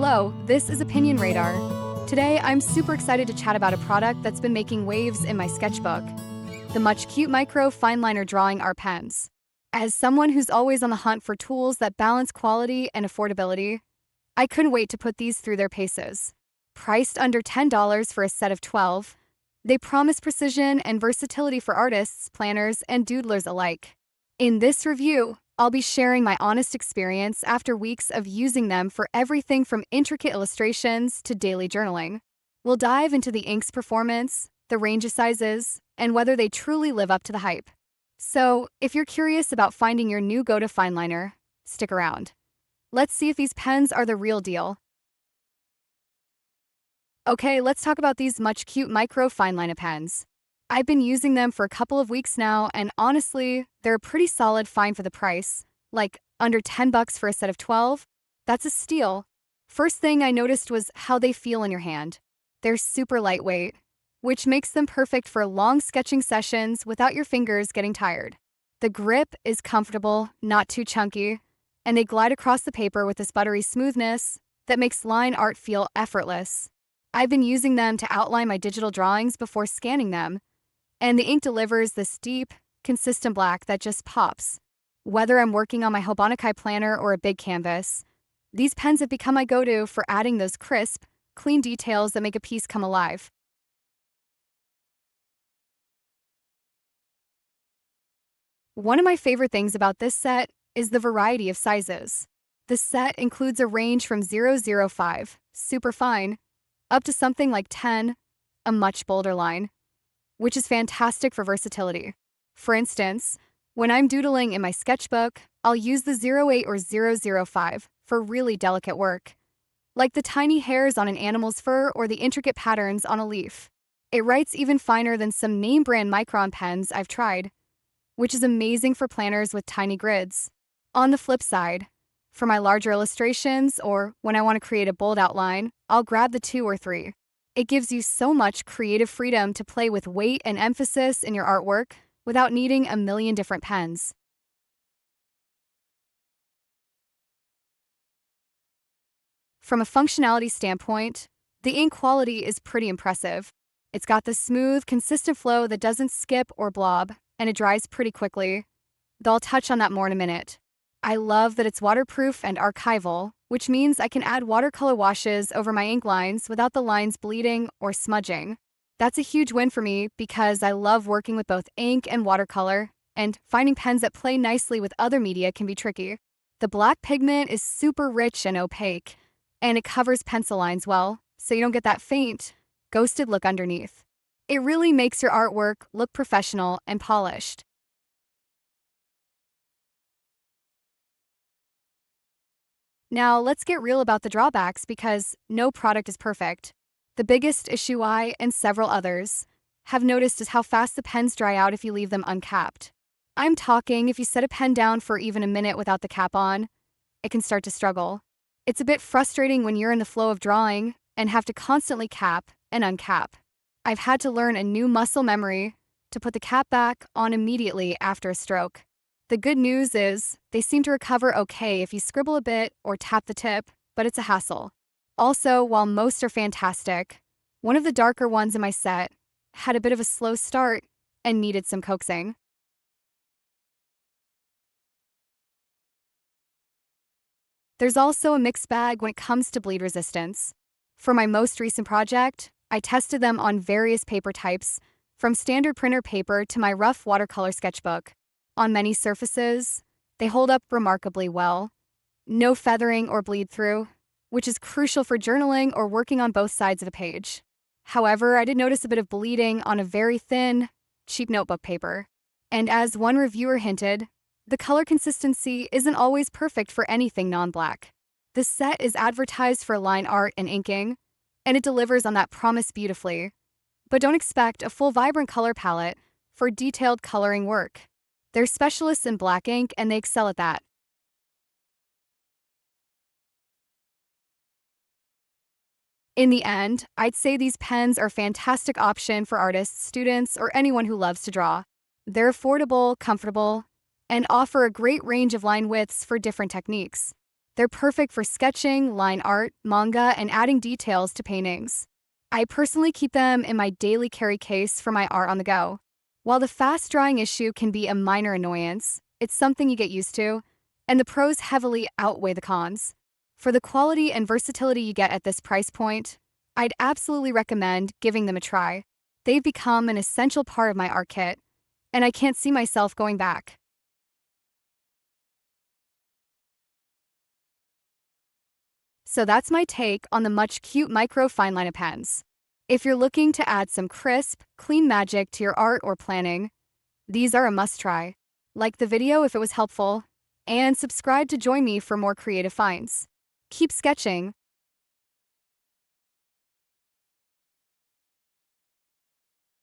Hello, this is Opinion Radar. Today, I'm super excited to chat about a product that's been making waves in my sketchbook, the Muchcute Micro Fineliner Drawing Art Pens. As someone who's always on the hunt for tools that balance quality and affordability, I couldn't wait to put these through their paces. Priced under $10 for a set of 12, they promise precision and versatility for artists, planners, and doodlers alike. In this review, I'll be sharing my honest experience after weeks of using them for everything from intricate illustrations to daily journaling. We'll dive into the ink's performance, the range of sizes, and whether they truly live up to the hype. So, if you're curious about finding your new go-to fineliner, stick around. Let's see if these pens are the real deal. Okay, let's talk about these Muchcute Micro Fineliner pens. I've been using them for a couple of weeks now, and honestly, they're a pretty solid find for the price. Like, under $10 for a set of 12? That's a steal. First thing I noticed was how they feel in your hand. They're super lightweight, which makes them perfect for long sketching sessions without your fingers getting tired. The grip is comfortable, not too chunky, and they glide across the paper with this buttery smoothness that makes line art feel effortless. I've been using them to outline my digital drawings before scanning them, and the ink delivers this deep, consistent black that just pops. Whether I'm working on my Muchcute planner or a big canvas, these pens have become my go-to for adding those crisp, clean details that make a piece come alive. One of my favorite things about this set is the variety of sizes. The set includes a range from 005, super fine, up to something like 10, a much bolder line, which is fantastic for versatility. For instance, when I'm doodling in my sketchbook, I'll use the 08 or 005 for really delicate work, like the tiny hairs on an animal's fur or the intricate patterns on a leaf. It writes even finer than some name-brand Micron pens I've tried, which is amazing for planners with tiny grids. On the flip side, for my larger illustrations or when I want to create a bold outline, I'll grab the 2 or 3. It gives you so much creative freedom to play with weight and emphasis in your artwork without needing a million different pens. From a functionality standpoint, the ink quality is pretty impressive. It's got the smooth, consistent flow that doesn't skip or blob, and it dries pretty quickly, though I'll touch on that more in a minute. I love that it's waterproof and archival, which means I can add watercolor washes over my ink lines without the lines bleeding or smudging. That's a huge win for me because I love working with both ink and watercolor, and finding pens that play nicely with other media can be tricky. The black pigment is super rich and opaque, and it covers pencil lines well, so you don't get that faint, ghosted look underneath. It really makes your artwork look professional and polished. Now, let's get real about the drawbacks because no product is perfect. The biggest issue I, and several others, have noticed is how fast the pens dry out if you leave them uncapped. I'm talking if you set a pen down for even a minute without the cap on, it can start to struggle. It's a bit frustrating when you're in the flow of drawing and have to constantly cap and uncap. I've had to learn a new muscle memory to put the cap back on immediately after a stroke. The good news is, they seem to recover okay if you scribble a bit or tap the tip, but it's a hassle. Also, while most are fantastic, one of the darker ones in my set had a bit of a slow start and needed some coaxing. There's also a mixed bag when it comes to bleed resistance. For my most recent project, I tested them on various paper types, from standard printer paper to my rough watercolor sketchbook. On many surfaces, they hold up remarkably well. No feathering or bleed through, which is crucial for journaling or working on both sides of a page. However, I did notice a bit of bleeding on a very thin, cheap notebook paper. And as one reviewer hinted, the color consistency isn't always perfect for anything non-black. The set is advertised for line art and inking, and it delivers on that promise beautifully. But don't expect a full vibrant color palette for detailed coloring work. They're specialists in black ink, and they excel at that. In the end, I'd say these pens are a fantastic option for artists, students, or anyone who loves to draw. They're affordable, comfortable, and offer a great range of line widths for different techniques. They're perfect for sketching, line art, manga, and adding details to paintings. I personally keep them in my daily carry case for my art on the go. While the fast drying issue can be a minor annoyance, it's something you get used to, and the pros heavily outweigh the cons. For the quality and versatility you get at this price point, I'd absolutely recommend giving them a try. They've become an essential part of my art kit, and I can't see myself going back. So that's my take on the Muchcute micro fineliner pens. If you're looking to add some crisp, clean magic to your art or planning, these are a must-try. Like the video if it was helpful, and subscribe to join me for more creative finds. Keep sketching,